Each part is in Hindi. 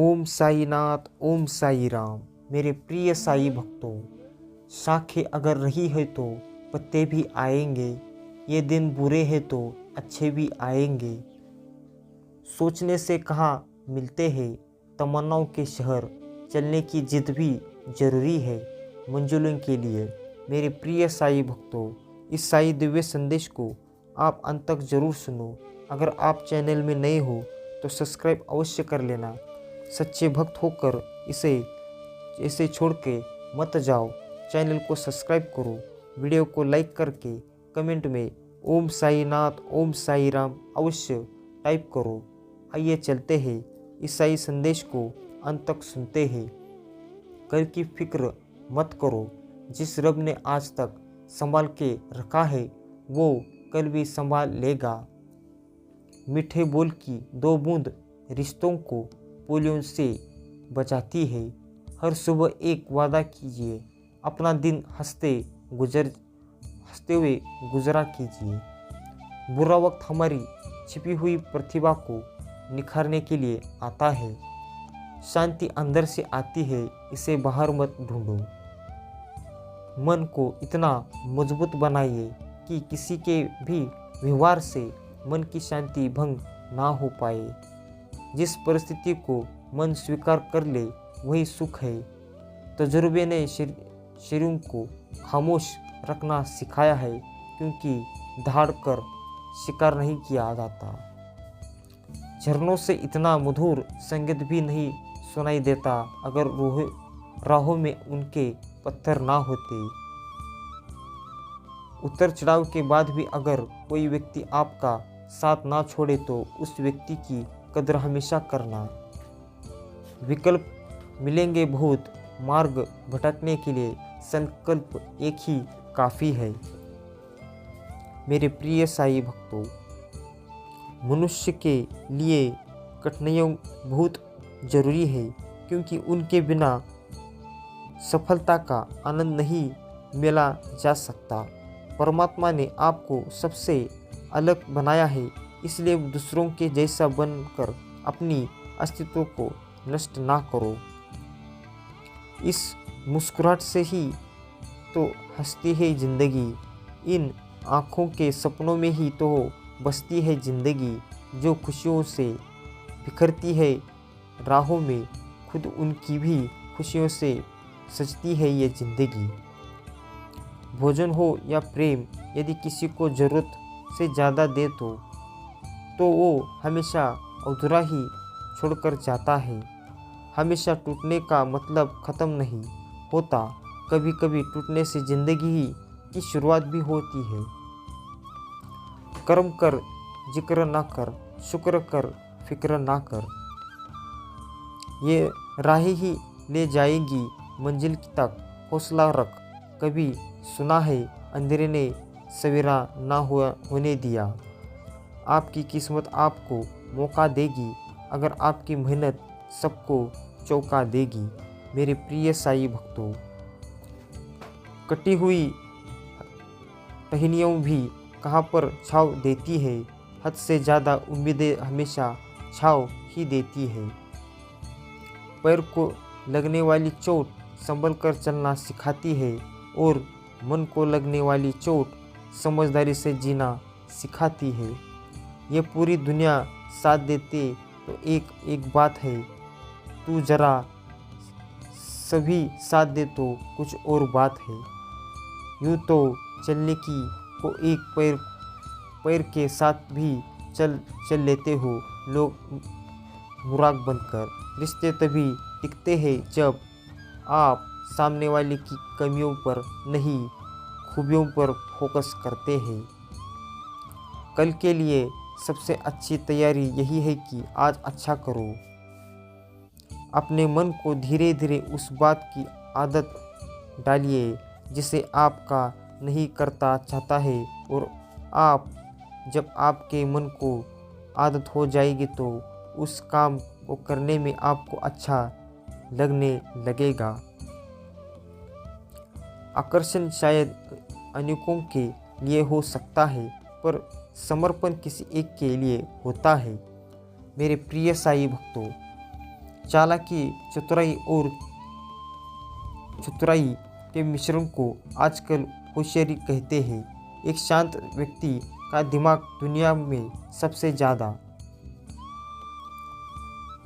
ओम साईनाथ, ओम साई राम। मेरे प्रिय साई भक्तों, शाखें अगर रही है तो पत्ते भी आएंगे। ये दिन बुरे हैं तो अच्छे भी आएंगे। सोचने से कहाँ मिलते हैं तमन्नाओं के शहर। चलने की जिद भी जरूरी है मंजिलों के लिए। मेरे प्रिय साई भक्तों, इस साई दिव्य संदेश को आप अंत तक जरूर सुनो। अगर आप चैनल में नए हो तो सब्सक्राइब अवश्य कर लेना। सच्चे भक्त होकर इसे छोड़ के मत जाओ। चैनल को सब्सक्राइब करो, वीडियो को लाइक करके कमेंट में ओम साई नाथ, ओम साई राम अवश्य टाइप करो। आइए चलते हैं, इस साई संदेश को अंत तक सुनते हैं। कल की फिक्र मत करो। जिस रब ने आज तक संभाल के रखा है वो कल भी संभाल लेगा। मीठे बोल की दो बूंद रिश्तों को पोलियो से बचाती है। हर सुबह एक वादा कीजिए, अपना दिन हंसते हुए गुजरा कीजिए। बुरा वक्त हमारी छिपी हुई प्रतिभा को निखारने के लिए आता है। शांति अंदर से आती है, इसे बाहर मत ढूंढो। मन को इतना मजबूत बनाइए कि किसी के भी व्यवहार से मन की शांति भंग ना हो पाए। जिस परिस्थिति को मन स्वीकार कर ले वही सुख है। तजुर्बे ने शरीरों को खामोश रखना सिखाया है, क्योंकि दहाड़ कर शिकार नहीं किया जाता। झरनों से इतना मधुर संगीत भी नहीं सुनाई देता अगर राहों में उनके पत्थर ना होते। उतर चढ़ाव के बाद भी अगर कोई व्यक्ति आपका साथ ना छोड़े तो उस व्यक्ति की कदर हमेशा करना। विकल्प मिलेंगे बहुत, मार्ग भटकने के लिए संकल्प एक ही काफ़ी है। मेरे प्रिय साई भक्तों, मनुष्य के लिए कठिनाइयाँ बहुत जरूरी है, क्योंकि उनके बिना सफलता का आनंद नहीं मिला जा सकता। परमात्मा ने आपको सबसे अलग बनाया है, इसलिए दूसरों के जैसा बनकर अपनी अस्तित्व को नष्ट ना करो। इस मुस्कुराहट से ही तो हंसती है जिंदगी, इन आँखों के सपनों में ही तो बसती है जिंदगी। जो खुशियों से बिखरती है राहों में, खुद उनकी भी खुशियों से सजती है ये जिंदगी। भोजन हो या प्रेम, यदि किसी को ज़रूरत से ज़्यादा दे तो वो हमेशा अधूरा ही छोड़कर जाता है। हमेशा टूटने का मतलब ख़त्म नहीं होता, कभी कभी टूटने से ज़िंदगी ही की शुरुआत भी होती है। कर्म कर, जिक्र ना कर, शुक्र कर, फिक्र ना कर। ये राहें ही ले जाएगी मंजिल तक, हौसला रख। कभी सुना है अंधेरे ने सवेरा ना होने दिया। आपकी किस्मत आपको मौका देगी, अगर आपकी मेहनत सबको चौंका देगी। मेरे प्रिय साई भक्तों, कटी हुई टहनियों भी कहाँ पर छाव देती है। हद से ज़्यादा उम्मीदें हमेशा छाव ही देती है। पैर को लगने वाली चोट संभल कर चलना सिखाती है, और मन को लगने वाली चोट समझदारी से जीना सिखाती है। ये पूरी दुनिया साथ देते तो एक बात है, तू जरा सभी साथ दे तो कुछ और बात है। यूँ तो चलने की को एक पैर के साथ भी चल लेते हो लोग मुराद बनकर। रिश्ते तभी टिकते हैं जब आप सामने वाले की कमियों पर नहीं, खूबियों पर फोकस करते हैं। कल के लिए सबसे अच्छी तैयारी यही है कि आज अच्छा करो। अपने मन को धीरे धीरे उस बात की आदत डालिए जिसे आपका नहीं करता चाहता है, और जब आपके मन को आदत हो जाएगी तो उस काम को करने में आपको अच्छा लगने लगेगा। आकर्षण शायद अनेकों के लिए हो सकता है, पर समर्पण किसी एक के लिए होता है। मेरे प्रिय साई भक्तों, चालाकी, चतुराई और चतुराई के मिश्रण को आजकल होशियारी कहते हैं। एक शांत व्यक्ति का दिमाग दुनिया में सबसे ज़्यादा।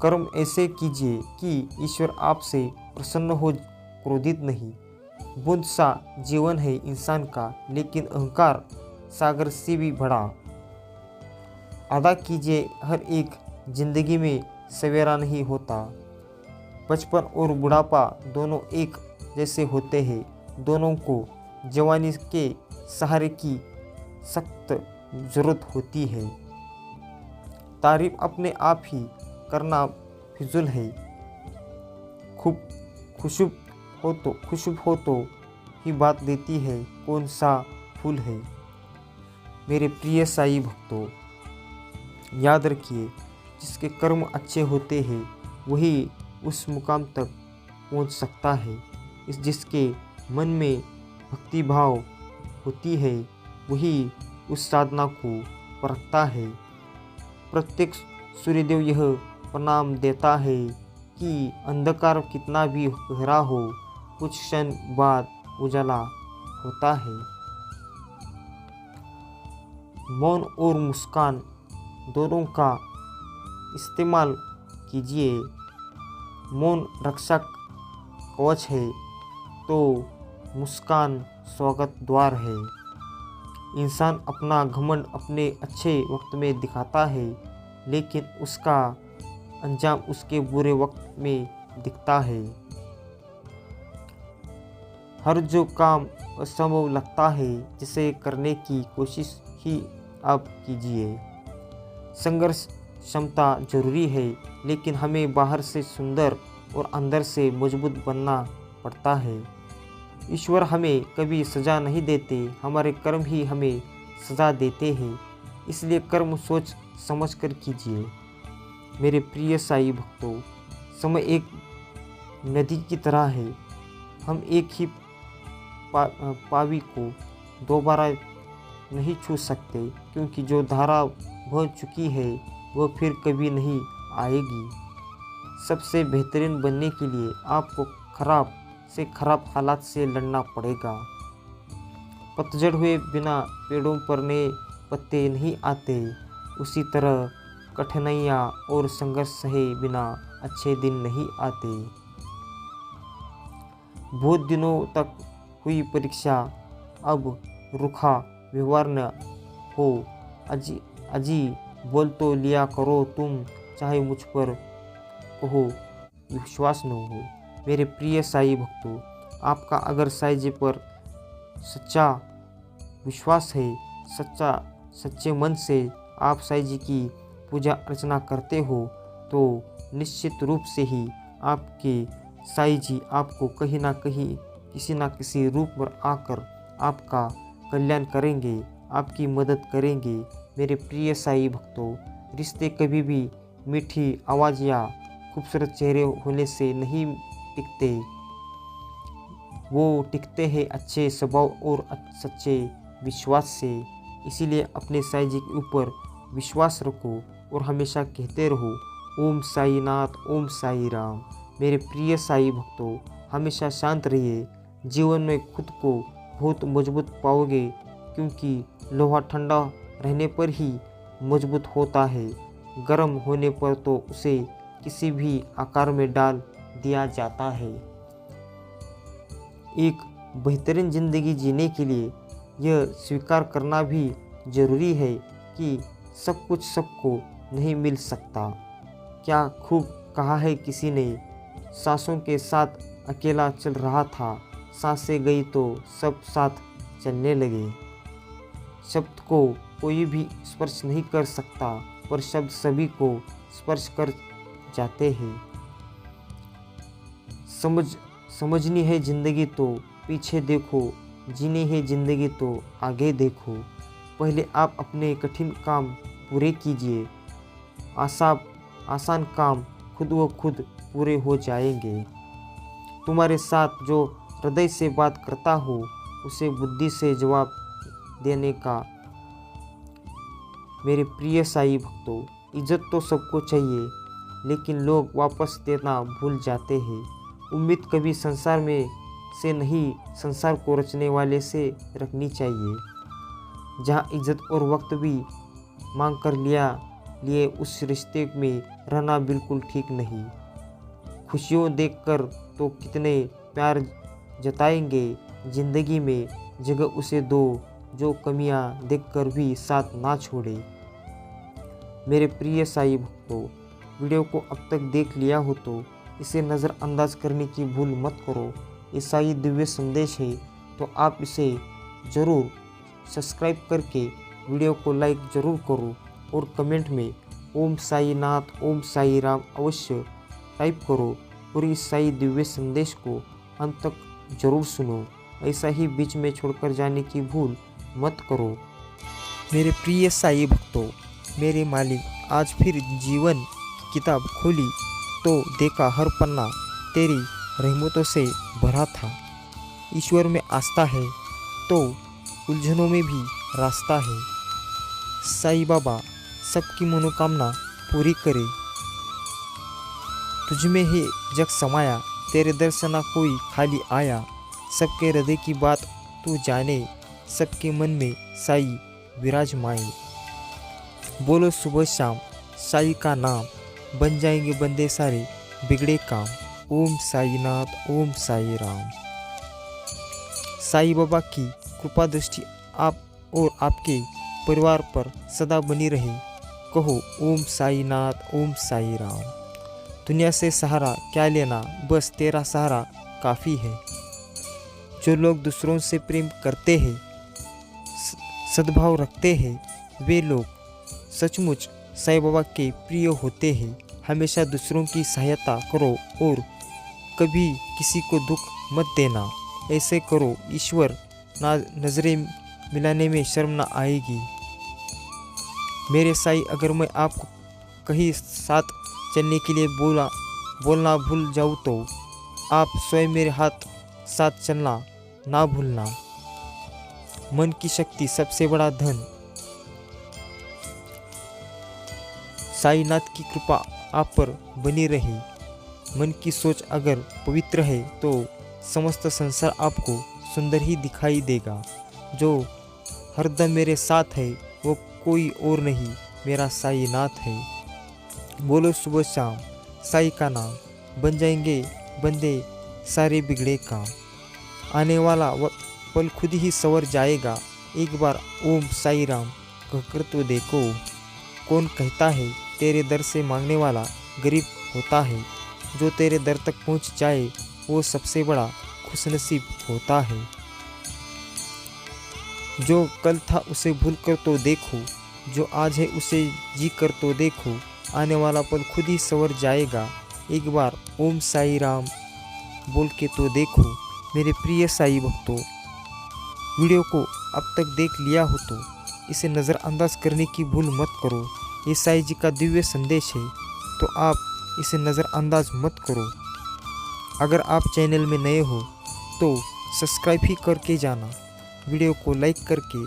कर्म ऐसे कीजिए कि ईश्वर आपसे प्रसन्न हो, क्रोधित नहीं। बूंद सा जीवन है इंसान का, लेकिन अहंकार सागर से भी बड़ा। अदा कीजिए हर एक, जिंदगी में सवेरा नहीं होता। बचपन और बुढ़ापा दोनों एक जैसे होते हैं। दोनों को जवानी के सहारे की सख्त जरूरत होती है। तारीफ अपने आप ही करना फिजूल है। खूब खुशबू हो तो ही बात देती है कौन सा फूल है। मेरे प्रिय साईं भक्तों, याद रखिए, जिसके कर्म अच्छे होते हैं वही उस मुकाम तक पहुंच सकता है। जिसके मन में भक्ति भाव होती है वही उस साधना को परखता है। प्रत्येक सूर्यदेव यह प्रणाम देता है कि अंधकार कितना भी गहरा हो, कुछ क्षण बाद उजाला होता है। मौन और मुस्कान दोनों का इस्तेमाल कीजिए। मौन रक्षक कवच है तो मुस्कान स्वागत द्वार है। इंसान अपना घमंड अपने अच्छे वक्त में दिखाता है, लेकिन उसका अंजाम उसके बुरे वक्त में दिखता है। हर जो काम असंभव लगता है, जिसे करने की कोशिश ही आप कीजिए। संघर्ष क्षमता जरूरी है, लेकिन हमें बाहर से सुंदर और अंदर से मजबूत बनना पड़ता है। ईश्वर हमें कभी सजा नहीं देते, हमारे कर्म ही हमें सजा देते हैं। इसलिए कर्म सोच समझ कर कीजिए। मेरे प्रिय साईं भक्तों, समय एक नदी की तरह है। हम एक ही पावी को दोबारा नहीं छू सकते, क्योंकि जो धारा बह चुकी है वह फिर कभी नहीं आएगी। सबसे बेहतरीन बनने के लिए आपको खराब से खराब हालात से लड़ना पड़ेगा। पतझड़ हुए बिना पेड़ों पर नए पत्ते नहीं आते, उसी तरह कठिनाइयाँ और संघर्ष सहे बिना अच्छे दिन नहीं आते। बहुत दिनों तक हुई परीक्षा, अब रुखा व्यवहार न हो। अजी बोल तो लिया करो तुम, चाहे मुझ पर कहो विश्वास न हो। मेरे प्रिय साईं भक्तों, आपका अगर साईं जी पर सच्चा विश्वास है, सच्चे मन से आप साईं जी की पूजा अर्चना करते हो, तो निश्चित रूप से ही आपके साईं जी आपको कहीं ना कहीं किसी न किसी रूप में आकर आपका कल्याण करेंगे, आपकी मदद करेंगे। मेरे प्रिय साईं भक्तों, रिश्ते कभी भी मीठी आवाज़ या खूबसूरत चेहरे होने से नहीं टिकते। वो टिकते हैं अच्छे स्वभाव और सच्चे विश्वास से। इसीलिए अपने साईं जी के ऊपर विश्वास रखो और हमेशा कहते रहो, ओम साई नाथ, ओम साई राम। मेरे प्रिय साईं भक्तों, हमेशा शांत रहिए। जीवन में खुद को बहुत मजबूत पाओगे, क्योंकि लोहा ठंडा रहने पर ही मजबूत होता है। गर्म होने पर तो उसे किसी भी आकार में डाल दिया जाता है। एक बेहतरीन जिंदगी जीने के लिए यह स्वीकार करना भी जरूरी है कि सब कुछ सबको नहीं मिल सकता। क्या खूब कहा है किसी ने, सांसों के साथ अकेला चल रहा था, सांसें गई तो सब साथ चलने लगे। शब्द को कोई भी स्पर्श नहीं कर सकता, पर शब्द सभी को स्पर्श कर जाते हैं। समझनी है जिंदगी तो पीछे देखो, जीनी है जिंदगी तो आगे देखो। पहले आप अपने कठिन काम पूरे कीजिए, आसान काम खुद व खुद पूरे हो जाएंगे। तुम्हारे साथ जो हृदय से बात करता हो, उसे बुद्धि से जवाब देने का। मेरे प्रिय साईं भक्तों, इज्जत तो सबको चाहिए, लेकिन लोग वापस देना भूल जाते हैं। उम्मीद कभी संसार में से नहीं, संसार को रचने वाले से रखनी चाहिए। जहाँ इज्जत और वक्त भी मांग कर लिए उस रिश्ते में रहना बिल्कुल ठीक नहीं। खुशियों देखकर तो कितने प्यार जताएंगे, जिंदगी में जगह उसे दो जो कमियां देखकर भी साथ ना छोड़े। मेरे प्रिय साईं भक्तों, वीडियो को अब तक देख लिया हो तो इसे नज़रअंदाज करने की भूल मत करो। ये साईं दिव्य संदेश है तो आप इसे ज़रूर सब्सक्राइब करके वीडियो को लाइक ज़रूर करो और कमेंट में ओम साई नाथ ओम साई राम अवश्य टाइप करो और इस साईं दिव्य संदेश को अंत तक जरूर सुनो। ऐसा ही बीच में छोड़कर जाने की भूल मत करो। मेरे प्रिय साईं भक्तों, मेरे मालिक आज फिर जीवन किताब खोली तो देखा हर पन्ना तेरी रहमतों से भरा था। ईश्वर में आस्था है तो उलझनों में भी रास्ता है। साईं बाबा सबकी मनोकामना पूरी करे। तुझमें है जग समाया, तेरे दर्शना कोई खाली आया। सबके हृदय की बात तू जाने, सबके मन में साईं विराजमाए। बोलो सुबह शाम साईं का नाम, बन जाएंगे बंदे सारे बिगड़े काम। ओम साई नाथ ओम साई राम। साईं बाबा की कृपा दृष्टि आप और आपके परिवार पर सदा बनी रहे। कहो ओम साई नाथ ओम साई राम। दुनिया से सहारा क्या लेना, बस तेरा सहारा काफ़ी है। जो लोग दूसरों से प्रेम करते हैं, सद्भाव रखते हैं, वे लोग सचमुच साईं बाबा के प्रिय होते हैं। हमेशा दूसरों की सहायता करो और कभी किसी को दुख मत देना। ऐसे करो ईश्वर नजरें मिलाने में शर्म न आएगी। मेरे साईं, अगर मैं आपको कहीं साथ चलने के लिए बोलना भूल जाऊँ तो आप स्वयं मेरे हाथ साथ चलना ना भूलना। मन की शक्ति सबसे बड़ा धन। साईनाथ की कृपा आप पर बनी रहे। मन की सोच अगर पवित्र है तो समस्त संसार आपको सुंदर ही दिखाई देगा। जो हरदम मेरे साथ है वो कोई और नहीं, मेरा साईनाथ है। बोलो सुबह शाम साईं का नाम, बन जाएंगे बंदे सारे बिगड़े काम। आने वाला पल खुद ही संवर जाएगा। एक बार ओम साई राम कहकर तो देखो। कौन कहता है तेरे दर से मांगने वाला गरीब होता है। जो तेरे दर तक पहुंच जाए वो सबसे बड़ा खुशनसीब होता है। जो कल था उसे भूल कर तो देखो, जो आज है उसे जी कर तो देखो। आने वाला पल खुद ही संवर जाएगा। एक बार ओम साई राम बोल के तो देखो। मेरे प्रिय साईं भक्तों, वीडियो को अब तक देख लिया हो तो इसे नज़रअंदाज करने की भूल मत करो। ये साईं जी का दिव्य संदेश है तो आप इसे नज़रअंदाज मत करो। अगर आप चैनल में नए हो तो सब्सक्राइब ही करके जाना। वीडियो को लाइक करके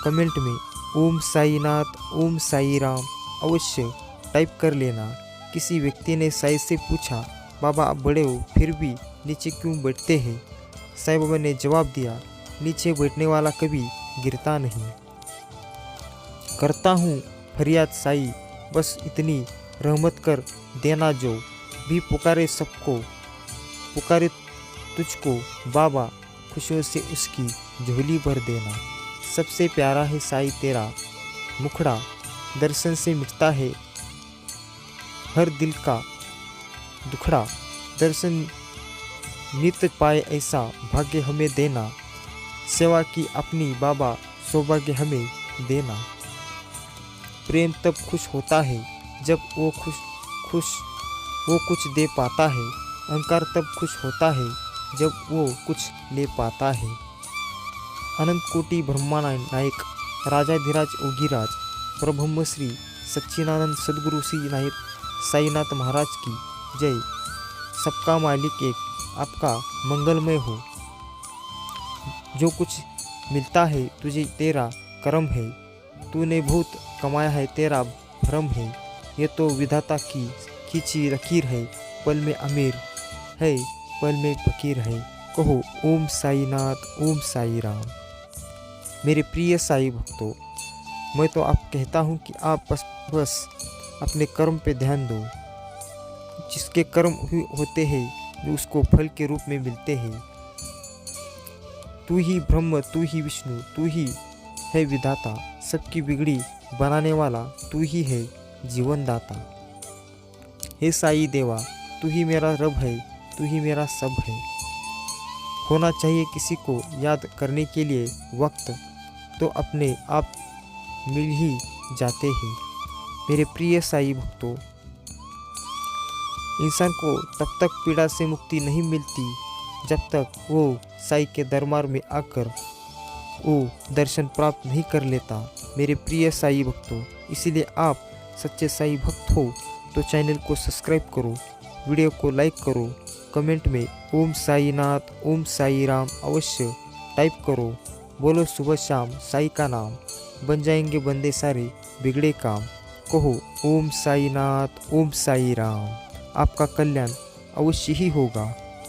कमेंट में ओम साई नाथ ओम साई राम अवश्य टाइप कर लेना। किसी व्यक्ति ने साईं से पूछा, बाबा आप बड़े हो फिर भी नीचे क्यों बैठते हैं? साईं बाबा ने जवाब दिया, नीचे बैठने वाला कभी गिरता नहीं। करता हूँ फरियाद साईं, बस इतनी रहमत कर देना। जो भी पुकारे सबको, पुकारे तुझको बाबा, खुशियों से उसकी झोली भर देना। सबसे प्यारा है साईं तेरा मुखड़ा, दर्शन से मिटता है हर दिल का दुखड़ा। दर्शन नित पाए ऐसा भाग्य हमें देना। सेवा की अपनी बाबा, सौभाग्य हमें देना। प्रेम तब खुश होता है जब वो कुछ दे पाता है। अहंकार तब खुश होता है जब वो कुछ ले पाता है। अनंत कोटि ब्रह्मानायक राजाधिराज ओगिराज परब्रह्म श्री सच्चिदानंद सद्गुरु श्री साईनाथ महाराज की जय। सबका मालिक एक, आपका मंगलमय हो। जो कुछ मिलता है तुझे तेरा कर्म है। तूने बहुत कमाया है तेरा भ्रम है। ये तो विधाता की खींची लकीर है, पल में अमीर है, पल में फकीर है। कहो ओम साईनाथ, ओम साई राम। मेरे प्रिय साई भक्तों, मैं तो आप कहता हूँ कि आप बस अपने कर्म पे ध्यान दो। जिसके कर्म होते हैं उसको फल के रूप में मिलते हैं। तू ही ब्रह्म, तू ही विष्णु, तू ही है विधाता, सबकी बिगड़ी बनाने वाला तू ही है जीवन दाता। हे साई देवा, तू ही मेरा रब है, तू ही मेरा सब है। होना चाहिए किसी को याद करने के लिए वक्त, तो अपने आप मिल ही जाते हैं। मेरे प्रिय साई भक्तों, इंसान को तब तक पीड़ा से मुक्ति नहीं मिलती जब तक वो साई के दरबार में आकर वो दर्शन प्राप्त नहीं कर लेता। मेरे प्रिय साई भक्तों, इसीलिए आप सच्चे साई भक्त हो तो चैनल को सब्सक्राइब करो, वीडियो को लाइक करो, कमेंट में ओम साईनाथ, ओम साई राम अवश्य टाइप करो। बोलो सुबह शाम साई का नाम, बन जाएंगे बंदे सारे बिगड़े काम। कहो ओम साईनाथ, ओम साई राम। आपका कल्याण अवश्य ही होगा।